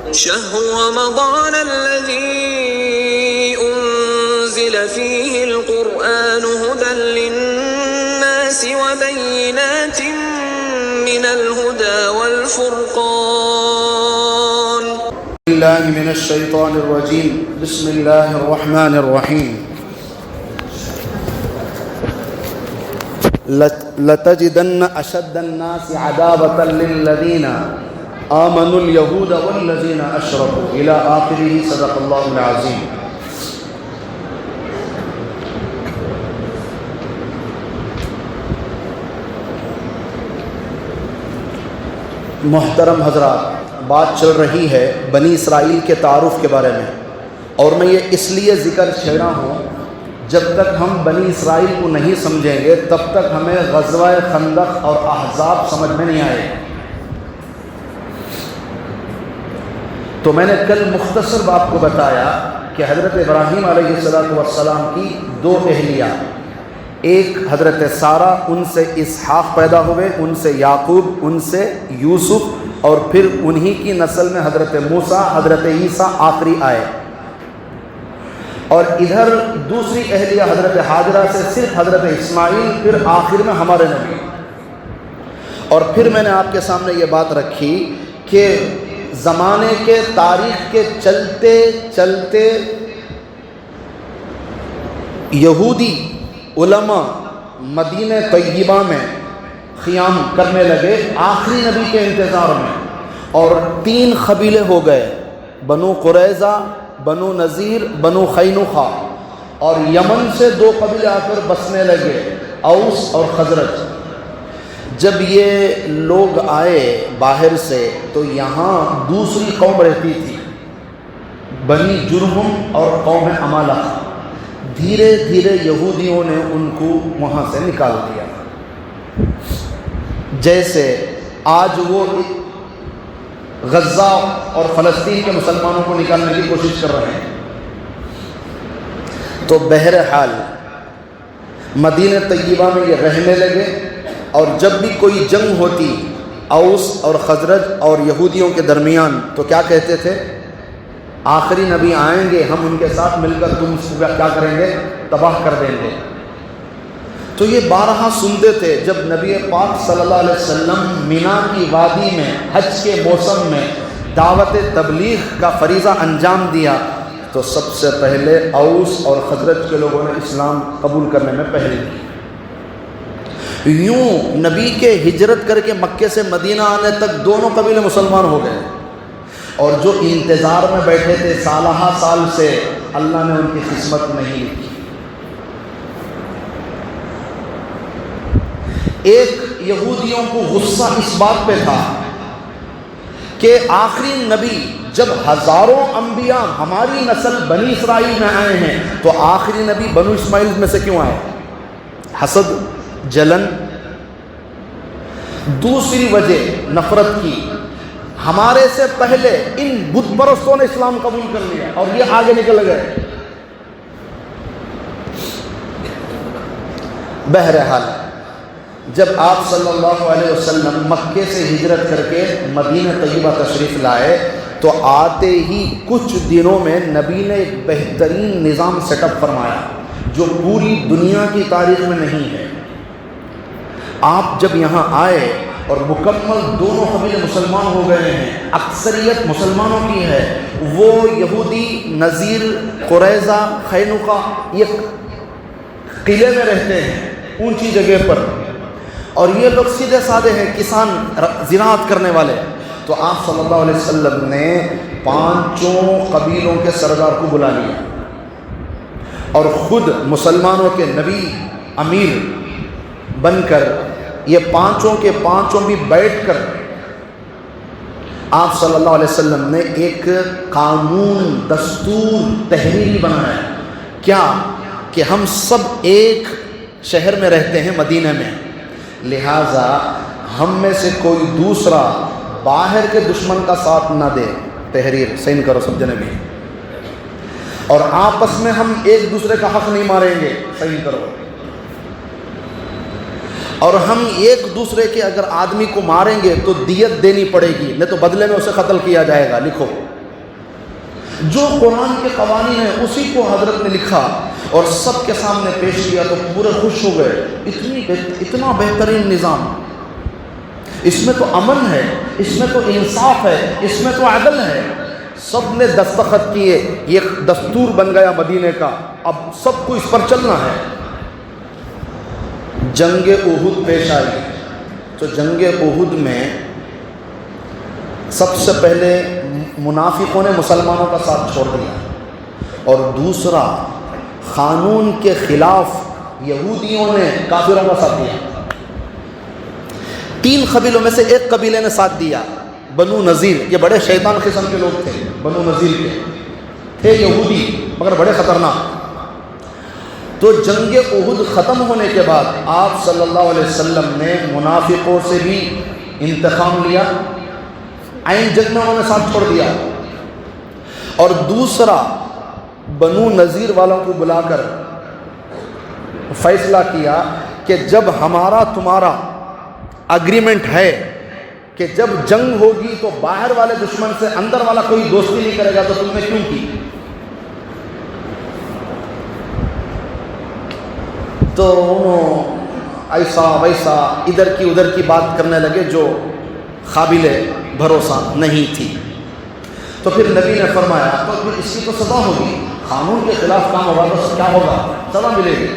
شهر رمضان الذي أنزل فيه القرآن هدى للناس وبينات من الهدى والفرقان. بالله من الشيطان الرجيم. بسم الله الرحمن الرحيم. لتجدن أشد الناس عداوة للذين آمنوا اليهود والذين أشركوا إلى آخره. صدق الله العظيم. محترم حضرات، بات چل رہی ہے بنی اسرائیل کے تعارف کے بارے میں، اور میں یہ اس لیے ذکر چھیڑا ہوں، جب تک ہم بنی اسرائیل کو نہیں سمجھیں گے تب تک ہمیں غزوہ خندق اور احزاب سمجھ میں نہیں آئے. تو میں نے کل مختصر آپ کو بتایا کہ حضرت ابراہیم علیہ السلام کی دو اہلیہ، ایک حضرت سارہ، ان سے اسحاق پیدا ہوئے، ان سے یعقوب، ان سے یوسف، اور پھر انہی کی نسل میں حضرت موسیٰ، حضرت عیسیٰ آخری آئے. اور ادھر دوسری اہلیہ حضرت ہاجرہ سے صرف حضرت اسماعیل، پھر آخر میں ہمارے نبی. اور پھر میں نے آپ کے سامنے یہ بات رکھی کہ زمانے کے تاریخ کے چلتے چلتے یہودی علماء مدینہ طیبہ میں قیام کرنے لگے آخری نبی کے انتظار میں، اور 3 قبیلے ہو گئے، بنو قریظہ، بنو نذیر، بنو قینقاع، اور یمن سے 2 قبیلے آ کر بسنے لگے، اوس اور خزرج. جب یہ لوگ آئے باہر سے تو یہاں دوسری قوم رہتی تھی، بنی جرہم اور قوم عمالہ. دھیرے دھیرے یہودیوں نے ان کو وہاں سے نکال دیا، جیسے آج وہ غزہ اور فلسطین کے مسلمانوں کو نکالنے کی کوشش کر رہے ہیں. تو بہرحال مدینہ طیبہ میں یہ رہنے لگے، اور جب بھی کوئی جنگ ہوتی اوس اور خزرج اور یہودیوں کے درمیان تو کیا کہتے تھے؟ آخری نبی آئیں گے، ہم ان کے ساتھ مل کر تم کیا کریں گے؟ تباہ کر دیں گے. تو یہ بارہا سنتے تھے. جب نبی پاک صلی اللہ علیہ وسلم مینا کی وادی میں حج کے موسم میں دعوت تبلیغ کا فریضہ انجام دیا تو سب سے پہلے اوس اور خزرج کے لوگوں نے اسلام قبول کرنے میں پہل کی. یوں نبی کے ہجرت کر کے مکے سے مدینہ آنے تک دونوں قبیلے مسلمان ہو گئے، اور جو انتظار میں بیٹھے تھے سالہ سال سے، اللہ نے ان کی قسمت نہیں لکھی. ایک یہودیوں کو غصہ اس بات پہ تھا کہ آخری نبی جب ہزاروں انبیاء ہماری نسل بنی اسرائیل میں آئے ہیں تو آخری نبی بنو اسماعیل میں سے کیوں آئے؟ حسد، جلن. دوسری وجہ نفرت کی، ہمارے سے پہلے ان بت پرستوں نے اسلام قبول کر لیا اور یہ آگے نکل گئے. بہرحال جب آپ صلی اللہ علیہ وسلم مکے سے ہجرت کر کے مدینہ طیبہ تشریف لائے تو آتے ہی کچھ دنوں میں نبی نے ایک بہترین نظام سیٹ اپ فرمایا جو پوری دنیا کی تاریخ میں نہیں ہے. آپ جب یہاں آئے اور مکمل دونوں قبیلے مسلمان ہو گئے ہیں، اکثریت مسلمانوں کی ہے، وہ یہودی نذیر، قریظہ، قینقاع یہ قلعے میں رہتے ہیں اونچی جگہ پر، اور یہ لوگ سیدھے سادے ہیں، کسان، زراعت کرنے والے. تو آپ صلی اللہ علیہ وسلم نے 5 قبیلوں کے سردار کو بلا لیا اور خود مسلمانوں کے نبی امیر بن کر یہ 5 کے 5 بھی بیٹھ کر آپ صلی اللہ علیہ وسلم نے ایک قانون، دستور تحریری بنایا. کیا کہ ہم سب ایک شہر میں رہتے ہیں، مدینہ میں، لہٰذا ہم میں سے کوئی دوسرا باہر کے دشمن کا ساتھ نہ دے. تحریر سین کرو سب جنے بھی. اور آپس میں ہم ایک دوسرے کا حق نہیں ماریں گے، صحیح کرو. اور ہم ایک دوسرے کے اگر آدمی کو ماریں گے تو دیت دینی پڑے گی، نہیں تو بدلے میں اسے قتل کیا جائے گا. لکھو جو قرآن کے قوانین ہیں اسی کو حضرت نے لکھا اور سب کے سامنے پیش کیا تو پورے خوش ہو گئے. اتنا بہترین نظام، اس میں تو امن ہے، اس میں تو انصاف ہے، اس میں تو عدل ہے. سب نے دستخط کیے، یہ دستور بن گیا مدینے کا، اب سب کو اس پر چلنا ہے. جنگ احد پیش آئی تو جنگ احد میں سب سے پہلے منافقوں نے مسلمانوں کا ساتھ چھوڑ دیا، اور دوسرا قانون کے خلاف یہودیوں نے کافروں کا ساتھ دیا. 3 قبیلوں میں سے ایک قبیلے نے ساتھ دیا، بنو نذیر. یہ بڑے شیطان قسم کے لوگ تھے، بنو نذیر کے تھے، یہودی مگر بڑے خطرناک. تو جنگ احد ختم ہونے کے بعد آپ صلی اللہ علیہ وسلم نے منافقوں سے بھی انتقام لیا، عین جنگ میں انہوں نے ساتھ چھوڑ دیا. اور دوسرا بنو نذیر والوں کو بلا کر فیصلہ کیا کہ جب ہمارا تمہارا اگریمنٹ ہے کہ جب جنگ ہوگی تو باہر والے دشمن سے اندر والا کوئی دوستی نہیں کرے گا، تو تم نے کیوں کی؟ تو انہوں ایسا ویسا ادھر کی ادھر کی بات کرنے لگے جو قابل بھروسہ نہیں تھی. تو پھر نبی نے فرمایا تو پھر اس کی تو سزا ہوگی، قانون کے خلاف کام ہوگا تو کیا ہوگا، سزا ملے گی.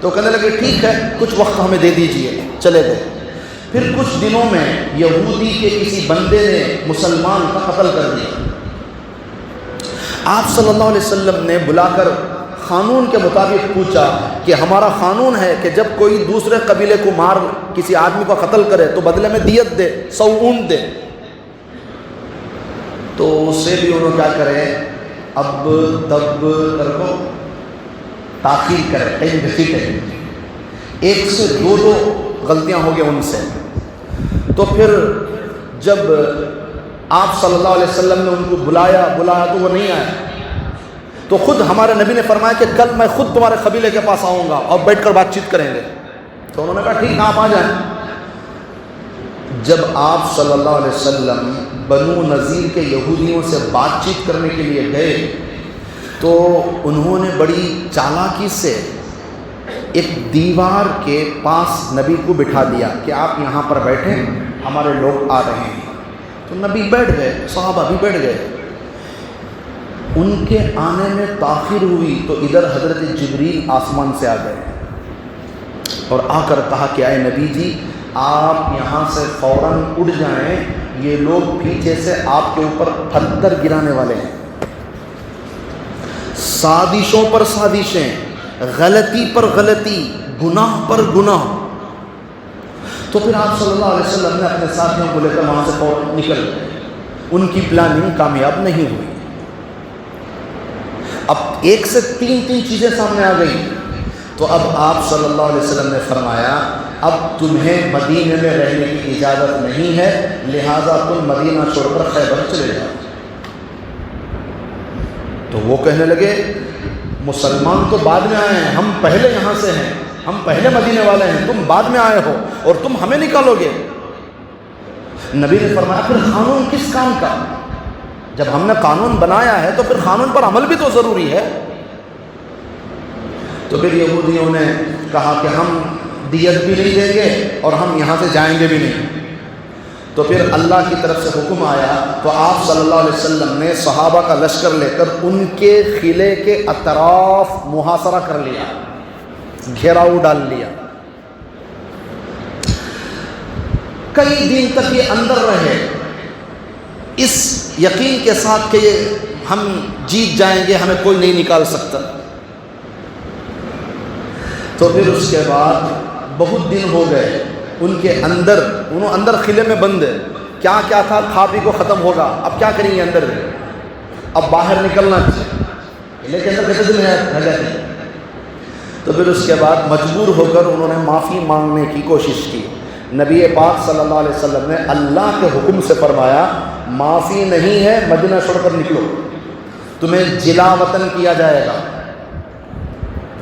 تو کہنے لگے ٹھیک ہے کچھ وقت ہمیں دے دیجئے. چلے گئے. پھر کچھ دنوں میں یہودی کے کسی بندے نے مسلمان کا قتل کر دیا. آپ صلی اللہ علیہ وسلم نے بلا کر قانون کے مطابق پوچھا کہ ہمارا قانون ہے کہ جب کوئی دوسرے قبیلے کو مار کسی آدمی کو قتل کرے تو بدلے میں دیت دے، 100 اونٹ دے. تو اس سے بھی انہوں کیا کرے، اب تب کر کو تاخیر کرے، کہیں گھسی کرے. 1 سے 2 غلطیاں ہو گئے ان سے. تو پھر جب آپ صلی اللہ علیہ وسلم نے ان کو بلایا تو وہ نہیں آئے. تو خود ہمارے نبی نے فرمایا کہ کل میں خود تمہارے قبیلے کے پاس آؤں گا اور بیٹھ کر بات چیت کریں گے. تو انہوں نے کہا ٹھیک آپ آ جائیں. جب آپ صلی اللہ علیہ وسلم بنو نذیر کے یہودیوں سے بات چیت کرنے کے لیے گئے تو انہوں نے بڑی چالاکی سے ایک دیوار کے پاس نبی کو بٹھا دیا کہ آپ یہاں پر بیٹھیں، ہمارے لوگ آ رہے ہیں. تو نبی بیٹھ گئے، صحابہ بھی بیٹھ گئے. ان کے آنے میں تاخیر ہوئی تو ادھر حضرت جبریل آسمان سے آ گئے اور آ کر کہا کہ اے نبی جی آپ یہاں سے فوراً اٹھ جائیں، یہ لوگ پیچھے سے آپ کے اوپر پتھر گرانے والے ہیں. سازشوں پر سازشیں، غلطی پر غلطی، گناہ پر گناہ. تو پھر آپ صلی اللہ علیہ وسلم نے اپنے ساتھیوں کو لے کر وہاں سے فوراً نکل گئے. ان کی پلاننگ کامیاب نہیں ہوئی. اب 1 سے 3 چیزیں سامنے آ گئی. تو اب آپ صلی اللہ علیہ وسلم نے فرمایا اب تمہیں مدینے میں رہنے کی اجازت نہیں ہے، لہٰذا تم مدینہ چھوڑ کر خیبر چلے جاؤ. تو وہ کہنے لگے مسلمان تو بعد میں آئے ہیں، ہم پہلے یہاں سے ہیں، ہم پہلے مدینے والے ہیں، تم بعد میں آئے ہو اور تم ہمیں نکالو گے. نبی نے فرمایا پھر قانون کس کام کا؟ جب ہم نے قانون بنایا ہے تو پھر قانون پر عمل بھی تو ضروری ہے. تو پھر یہودیوں نے کہا کہ ہم دیت بھی نہیں دیں گے اور ہم یہاں سے جائیں گے بھی نہیں. تو پھر اللہ کی طرف سے حکم آیا تو آپ صلی اللہ علیہ وسلم نے صحابہ کا لشکر لے کر ان کے قلعے کے اطراف محاصرہ کر لیا، گھیراؤ ڈال لیا. کئی دن تک یہ اندر رہے اس یقین کے ساتھ کہ ہم جیت جائیں گے، ہمیں کوئی نہیں نکال سکتا. تو پھر اس کے بعد بہت دن ہو گئے ان کے اندر، انہوں اندر قلعے میں بند ہے. کیا کیا تھا، کھا پی کو ختم ہوگا، اب کیا کریں گے اندر، اب باہر نکلنا چاہیے، قلعے کے اندر کتنے دن رہ جاتے. تو پھر اس کے بعد مجبور ہو کر انہوں نے معافی مانگنے کی کوشش کی. نبی پاک صلی اللہ علیہ وسلم نے اللہ کے حکم سے فرمایا معافی نہیں ہے، مدینہ چھوڑ کر نکلو، تمہیں جلا وطن کیا جائے گا،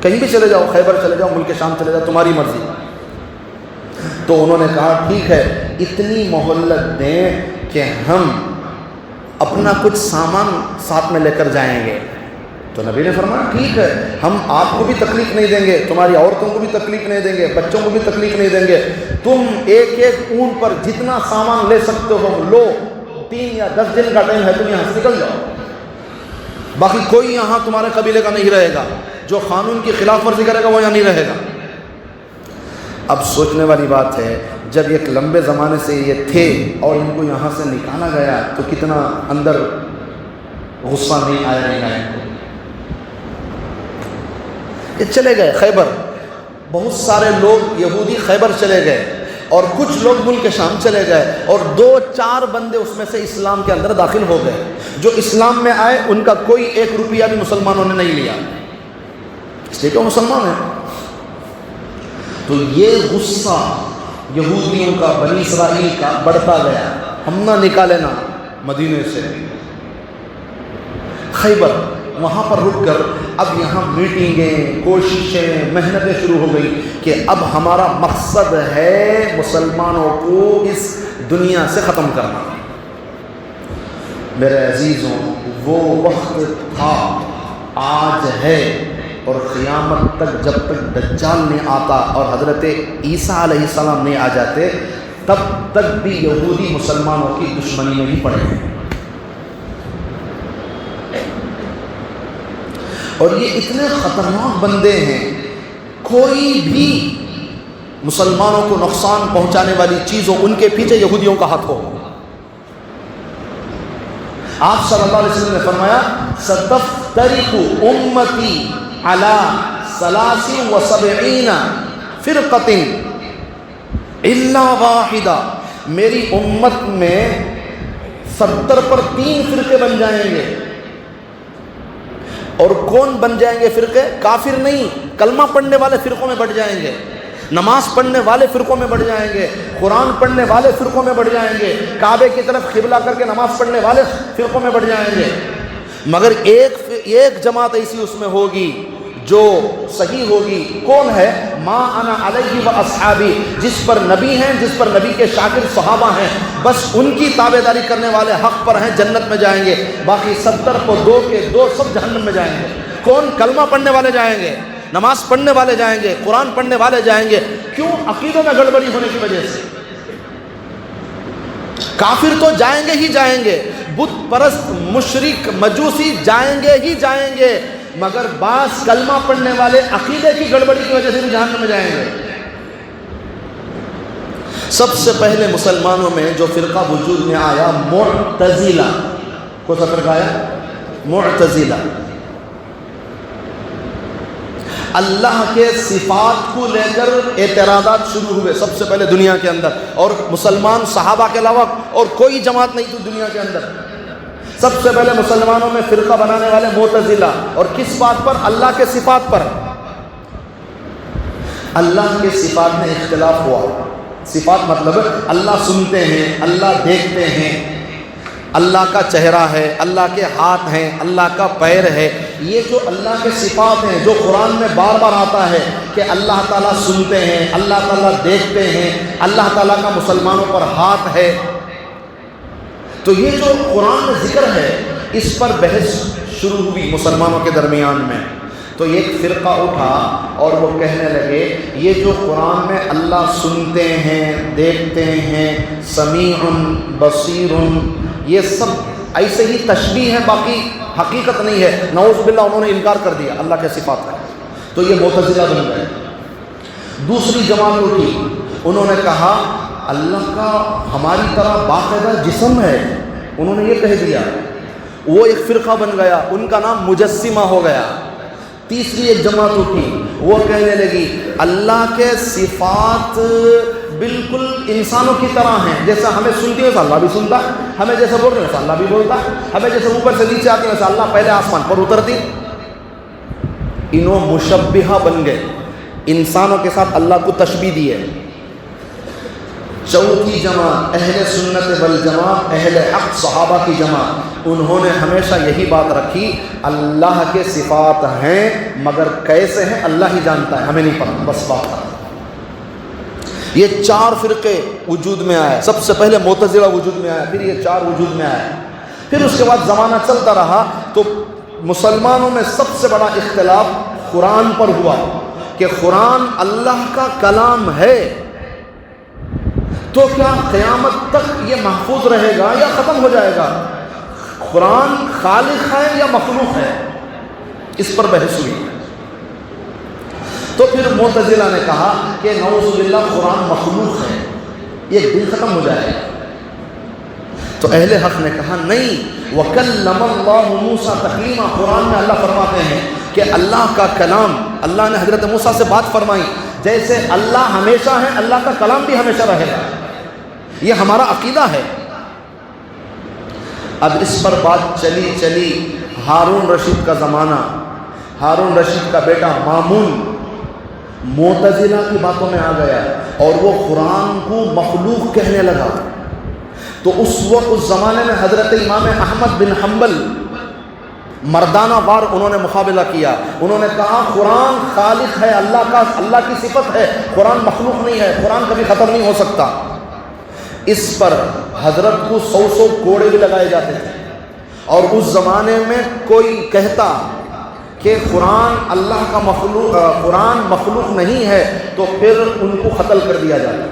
کہیں بھی چلے جاؤ، خیبر چلے جاؤ، ملک شام چلے جاؤ، تمہاری مرضی. تو انہوں نے کہا ٹھیک ہے اتنی مہلت دیں کہ ہم اپنا کچھ سامان ساتھ میں لے کر جائیں گے. تو نبی نے فرمایا ٹھیک ہے، ہم آپ کو بھی تکلیف نہیں دیں گے، تمہاری عورتوں کو بھی تکلیف نہیں دیں گے، بچوں کو بھی تکلیف نہیں دیں گے. تم ایک ایک اونٹ پر جتنا سامان لے سکتے ہو لو، 3 یا 10 دن کا ٹائم ہے، تم یہاں سے نکل جاؤ. باقی کوئی یہاں تمہارے قبیلے کا نہیں رہے گا، جو قانون کی خلاف ورزی کرے گا وہ یہاں نہیں رہے گا. اب سوچنے والی بات ہے، جب ایک لمبے زمانے سے یہ تھے اور ان کو یہاں سے نکالا گیا تو کتنا اندر غصہ نہیں آیا ان کو. یہ چلے گئے خیبر، بہت سارے لوگ یہودی خیبر چلے گئے اور کچھ لوگ ملک شام چلے گئے، اور 2-4 بندے اس میں سے اسلام کے اندر داخل ہو گئے. جو اسلام میں آئے ان کا کوئی 1 روپیہ بھی مسلمانوں نے نہیں لیا، اس لیے کہ وہ مسلمان ہیں. تو یہ غصہ یہودیوں کا، بنی اسرائیل کا بڑھتا گیا. ہم نہ نکالے نا مدینے سے خیبر، وہاں پر رک کر اب یہاں میٹنگیں، کوششیں، محنتیں شروع ہو گئی کہ اب ہمارا مقصد ہے مسلمانوں کو اس دنیا سے ختم کرنا. میرے عزیزوں، وہ وقت تھا، آج ہے، اور قیامت تک جب تک دجال نہیں آتا اور حضرت عیسیٰ علیہ السلام نہیں آ جاتے تب تک بھی یہودی مسلمانوں کی دشمنی میں ہی پڑے ہیں. اور یہ اتنے خطرناک بندے ہیں، کوئی بھی مسلمانوں کو نقصان پہنچانے والی چیز ہو ان کے پیچھے یہودیوں کا ہاتھ ہو. آپ صلی اللہ علیہ وسلم نے فرمایا ستفترق امتی علی 73 فرقۃ الا واحدہ، میری امت میں 70 پر 3 فرقے بن جائیں گے. اور کون بن جائیں گے فرقے؟ کافر نہیں، کلمہ پڑھنے والے فرقوں میں بڑھ جائیں گے، نماز پڑھنے والے فرقوں میں بڑھ جائیں گے، قرآن پڑھنے والے فرقوں میں بڑھ جائیں گے، کعبے کی طرف قبلہ کر کے نماز پڑھنے والے فرقوں میں بڑھ جائیں گے. مگر ایک جماعت ایسی اس میں ہوگی جو صحیح ہوگی. کون ہے؟ ما انا علیہ و اصحابی، جس پر نبی ہیں، جس پر نبی کے شاگرد صحابہ ہیں، بس ان کی تابعداری کرنے والے حق پر ہیں، جنت میں جائیں گے. باقی 70 کو 2 کے 2 سب جہنم میں جائیں گے. کون؟ کلمہ پڑھنے والے جائیں گے، نماز پڑھنے والے جائیں گے، قرآن پڑھنے والے جائیں گے. کیوں؟ عقیدوں میں گڑبڑی ہونے کی وجہ سے. کافر تو جائیں گے ہی جائیں گے، بت پرست مشرک مجوسی جائیں گے ہی جائیں گے، مگر بعض کلمہ پڑھنے والے عقیدے کی گڑبڑی کی وجہ سے بھی جہنم میں جائیں گے. سب سے پہلے مسلمانوں میں جو فرقہ وجود میں آیا معتزلہ. کون سا فرقہ آیا؟ معتزلہ. اللہ کے صفات کو لے کر اعتراضات شروع ہوئے سب سے پہلے دنیا کے اندر، اور مسلمان صحابہ کے علاوہ اور کوئی جماعت نہیں تھی دنیا کے اندر. سب سے پہلے مسلمانوں میں فرقہ بنانے والے معتزلہ. اور کس بات پر؟ اللہ کے صفات پر. اللہ کے صفات میں اختلاف ہوا. صفات مطلب اللہ سنتے ہیں، اللہ دیکھتے ہیں، اللہ کا چہرہ ہے، اللہ کے ہاتھ ہیں، اللہ کا پیر ہے. یہ جو اللہ کے صفات ہیں جو قرآن میں بار بار آتا ہے کہ اللہ تعالیٰ سنتے ہیں، اللہ تعالیٰ دیکھتے ہیں، اللہ تعالیٰ کا مسلمانوں پر ہاتھ ہے، تو یہ جو قرآن میں ذکر ہے اس پر بحث شروع ہوئی مسلمانوں کے درمیان میں. تو ایک فرقہ اٹھا اور وہ کہنے لگے یہ جو قرآن میں اللہ سنتے ہیں، دیکھتے ہیں، سمیع بصیر، یہ سب ایسے ہی تشبیہ ہے، باقی حقیقت نہیں ہے. نعوذ باللہ انہوں نے انکار کر دیا اللہ کے صفات کا. تو یہ معتزلہ بن گئے. دوسری جماعت اٹھی، انہوں نے کہا اللہ کا ہماری طرح باقاعدہ جسم ہے، انہوں نے یہ کہہ دیا. وہ ایک فرقہ بن گیا، ان کا نام مجسمہ ہو گیا. تیسری ایک جماعت اٹھی، وہ کہنے لگی اللہ کے صفات بالکل انسانوں کی طرح ہیں، جیسا ہمیں سنتی ہے ویسا اللہ بھی سنتا ہے، ہمیں جیسے بول رہے ہیں ویسا اللہ بھی بولتا ہے، ہمیں جیسے اوپر سے نیچے آتی ہے ویسا اللہ پہلے آسمان پر اترتی. انہوں مشبہہ بن گئے، انسانوں کے ساتھ اللہ کو تشبیہ دی ہے. چوتھی جماعت اہل سنت والجماعت، اہل حق صحابہ کی جماعت، انہوں نے ہمیشہ یہی بات رکھی اللہ کے صفات ہیں مگر کیسے ہیں اللہ ہی جانتا ہے، ہمیں نہیں پتا، بس بات. یہ 4 فرقے وجود میں آئے. سب سے پہلے معتزلہ وجود میں آیا، پھر یہ 4 وجود میں آئے. پھر اس کے بعد زمانہ چلتا رہا تو مسلمانوں میں سب سے بڑا اختلاف قرآن پر ہوا کہ قرآن اللہ کا کلام ہے تو کیا قیامت تک یہ محفوظ رہے گا یا ختم ہو جائے گا؟ قرآن خالق ہے یا مخلوق ہے؟ اس پر بحث ہوئی۔ تو پھر معتزلہ نے کہا کہ نعوذ باللہ قرآن مخلوق ہے، یہ دن ختم ہو جائے گا۔ تو اہل حق نے کہا نہیں، وَكَلَّمَ اللَّهُ مُوسَىٰ تَكْلِيمًا، قرآن میں اللہ فرماتے ہیں کہ اللہ کا کلام، اللہ نے حضرت موسیٰ سے بات فرمائی، جیسے اللہ ہمیشہ ہے اللہ کا کلام بھی ہمیشہ رہے گا، یہ ہمارا عقیدہ ہے۔ اب اس پر بات چلی چلی، ہارون رشید کا زمانہ، ہارون رشید کا بیٹا مامون معتزلہ کی باتوں میں آ گیا اور وہ قرآن کو مخلوق کہنے لگا۔ تو اس زمانے میں حضرت امام احمد بن حنبل مردانہ وار انہوں نے مقابلہ کیا، انہوں نے کہا قرآن خالق ہے، اللہ کی صفت ہے، قرآن مخلوق نہیں ہے، قرآن کبھی ختم نہیں ہو سکتا۔ اس پر حضرت کو 100 کوڑے بھی لگائے جاتے تھے، اور اس زمانے میں کوئی کہتا کہ قرآن اللہ کا قرآن مخلوق نہیں ہے تو پھر ان کو قتل کر دیا جاتا۔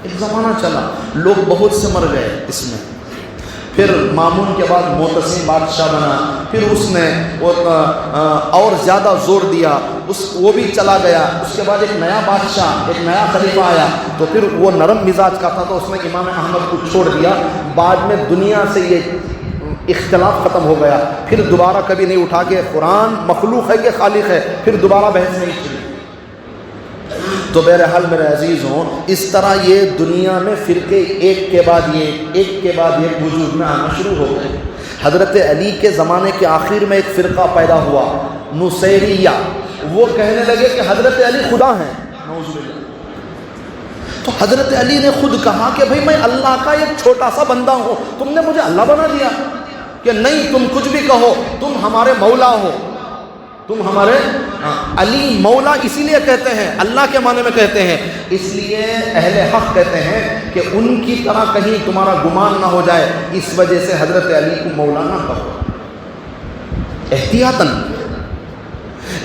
ایک زمانہ چلا، لوگ بہت سے مر گئے اس میں۔ پھر مامون کے بعد معتصم بادشاہ بنا، پھر اس نے اور زیادہ زور دیا، وہ بھی چلا گیا۔ اس کے بعد ایک نیا بادشاہ، ایک نیا خلیفہ آیا، تو پھر وہ نرم مزاج کا تھا تو اس نے امام احمد کو چھوڑ دیا۔ بعد میں دنیا سے یہ اختلاف ختم ہو گیا، پھر دوبارہ کبھی نہیں اٹھا کہ قرآن مخلوق ہے کہ خالق ہے، پھر دوبارہ بحث نہیں کی۔ تو بہرحال میرے عزیزوں، اس طرح یہ دنیا میں فرقے ایک کے بعد ایک وجود میں آنا شروع ہو گئے۔ حضرت علی کے زمانے کے آخر میں ایک فرقہ پیدا ہوا، نصیریہ، وہ کہنے لگے کہ حضرت علی خدا ہیں، نعوذ باللہ۔ تو حضرت علی نے خود کہا کہ بھئی میں اللہ کا ایک چھوٹا سا بندہ ہوں، تم نے مجھے اللہ بنا دیا کہ نہیں، تم کچھ بھی کہو، تم ہمارے مولا ہو، تم ہمارے علی مولا اسی لیے کہتے ہیں، اللہ کے معنی میں کہتے ہیں، اس لیے اہل حق کہتے ہیں کہ ان کی طرح کہیں تمہارا گمان نہ ہو جائے، اس وجہ سے حضرت علی کو مولا نہ کہو، احتیاطاً۔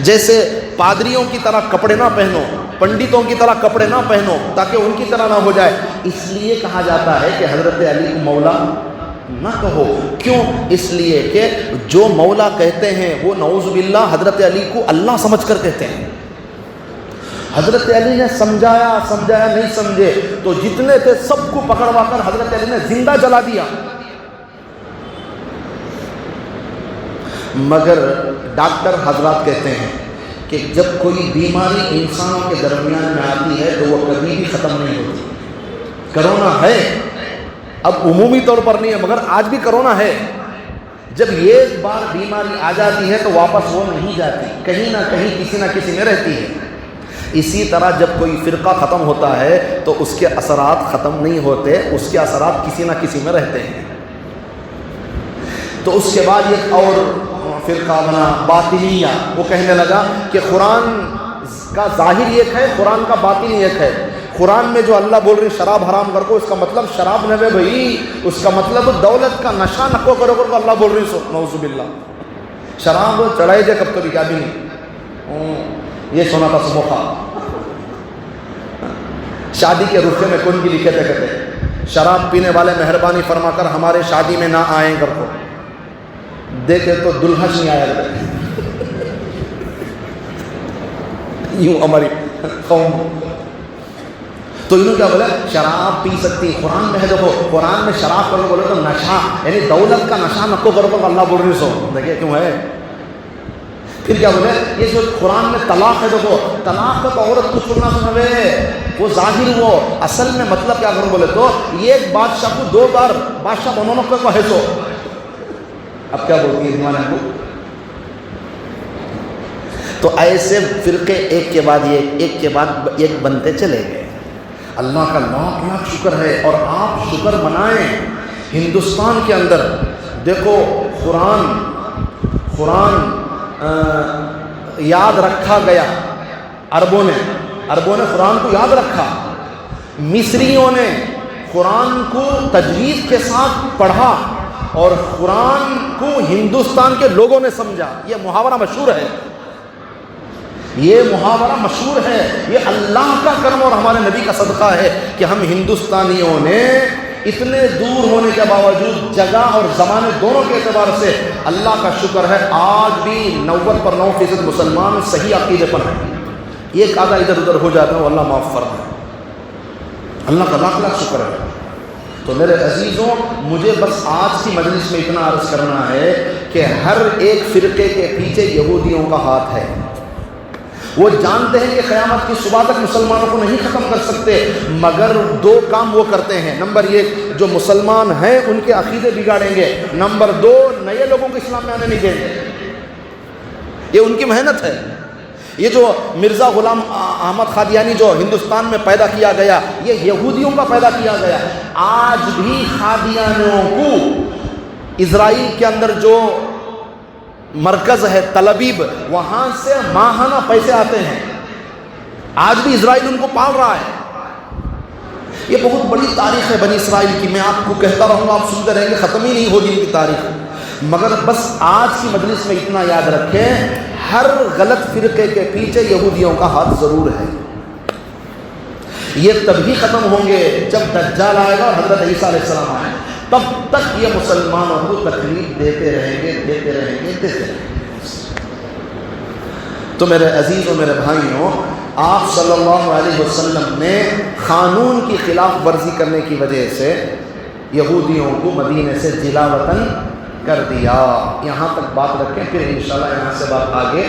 جیسے پادریوں کی طرح کپڑے نہ پہنو، پنڈتوں کی طرح کپڑے نہ پہنو تاکہ ان کی طرح نہ ہو جائے، اس لیے کہا جاتا ہے کہ حضرت علی کو مولا نہ کہو۔ کیوں؟ اس لیے کہ جو مولا کہتے ہیں وہ نعوذ باللہ حضرت علی کو اللہ سمجھ کر کہتے ہیں۔ حضرت علی نے سمجھایا نہیں سمجھے تو جتنے تھے سب کو پکڑوا کر حضرت علی نے زندہ جلا دیا۔ مگر ڈاکٹر حضرات کہتے ہیں کہ جب کوئی بیماری انسانوں کے درمیان میں آتی ہے تو وہ کبھی بھی ختم نہیں ہوتی۔ کرونا ہے، اب عمومی طور پر نہیں ہے مگر آج بھی کرونا ہے، جب ایک بار بیماری آ جاتی ہے تو واپس وہ نہیں جاتی، کہیں نہ کہیں کسی نہ کسی میں رہتی ہے۔ اسی طرح جب کوئی فرقہ ختم ہوتا ہے تو اس کے اثرات ختم نہیں ہوتے، اس کے اثرات کسی نہ کسی میں رہتے ہیں۔ تو اس کے بعد ایک اور فرقہ بنا باطنیہ، وہ کہنے لگا کہ قرآن کا ظاہر ایک ہے، قرآن کا باطن ایک ہے۔ قرآن میں جو اللہ بول رہی شراب حرام کر کو، اس کا مطلب شراب نہ ہے بھائی، اس کا مطلب دولت کا نشہ نہ کرو کو اللہ بول رہی سو، نعوذ باللہ۔ شراب چڑھائی جائے کب کبھی کیا بھی نہیں، یہ سونا تھا سموکھا۔ شادی کے رخے میں کون کی لکھے تھے کہتے شراب پینے والے مہربانی فرما کر ہمارے شادی میں نہ آئیں کر کو، دیکھے تو دلہن نہیں آیا کرتے، یوں ہماری قوم۔ تو انہوں کیا بولا، شراب پی سکتی، قرآن میں ہے، دیکھو قرآن میں شراب کرو بولے تو نشہ، یعنی دولت کا نشہ نکو کرو تو اللہ بول رہی سو، دیکھیے کیوں ہے۔ پھر کیا بولے، یہ جو قرآن میں طلاق ہے، دیکھو طلاق تو عورت کو چھوڑنا سنوے، وہ ظاہر وہ اصل میں مطلب کیا کرو بولے تو ایک بادشاہ کو 2 بار بادشاہ بنانا کو ہے سو۔ اب کیا بولتی ہے ایمان کو۔ تو ایسے فرقے ایک کے بعد ایک بنتے چلے گئے۔ اللہ کا لاکھ لاکھ شکر ہے، اور آپ شکر منائیں۔ ہندوستان کے اندر دیکھو قرآن یاد رکھا گیا، عربوں نے قرآن کو یاد رکھا، مصریوں نے قرآن کو تجوید کے ساتھ پڑھا، اور قرآن کو ہندوستان کے لوگوں نے سمجھا. یہ محاورہ مشہور ہے, یہ محاورہ مشہور ہے. یہ اللہ کا کرم اور ہمارے نبی کا صدقہ ہے کہ ہم ہندوستانیوں نے اتنے دور ہونے کے باوجود جگہ اور زمانے دونوں کے اعتبار سے اللہ کا شکر ہے آج بھی 90% مسلمان صحیح عقیدے پر ہیں. ایک آدھا ادھر ادھر ہو جاتا ہے, اللہ معاف فرمائے, اللہ کا لاکھ لاکھ شکر ہے. تو میرے عزیزوں, مجھے بس آج کی مجلس میں اتنا عرض کرنا ہے کہ ہر ایک فرقے کے پیچھے یہودیوں کا ہاتھ ہے. وہ جانتے ہیں کہ قیامت کی صبح تک مسلمانوں کو نہیں ختم کر سکتے, مگر دو کام وہ کرتے ہیں. نمبر 1, جو مسلمان ہیں ان کے عقیدے بگاڑیں گے. نمبر 2, نئے لوگوں کو اسلام میں آنے نہیں دیں گے. یہ ان کی محنت ہے. یہ جو مرزا غلام احمد قادیانی جو ہندوستان میں پیدا کیا گیا, یہ یہودیوں کا پیدا کیا گیا. آج بھی قادیانیوں کو اسرائیل کے اندر جو مرکز ہے تل ابیب, وہاں سے ماہانہ پیسے آتے ہیں. آج بھی اسرائیل ان کو پال رہا ہے. یہ بہت بڑی تاریخ ہے بنی اسرائیل کی. میں آپ کو کہتا رہوں گا, آپ سنتے رہیں گے, ختم ہی نہیں ہوگی ان کی تاریخ. مگر بس آج کی مجلس میں اتنا یاد رکھیں, ہر غلط فرقے کے پیچھے یہودیوں کا ہاتھ ضرور ہے. یہ تبھی ختم ہوں گے جب دجال آئے گا اور حضرت عیسیٰ علیہ السلام آئے. تب تک یہ مسلمانوں کو تکلیف دیتے رہیں گے, دیتے رہیں گے, دیتے رہیں گے. تو میرے عزیز و میرے بھائیوں, آپ صلی اللہ علیہ وسلم نے قانون کی خلاف ورزی کرنے کی وجہ سے یہودیوں کو مدینے سے جلا وطن کر دیا. یہاں تک بات رکھیں, پھر انشاءاللہ یہاں سے بات آگے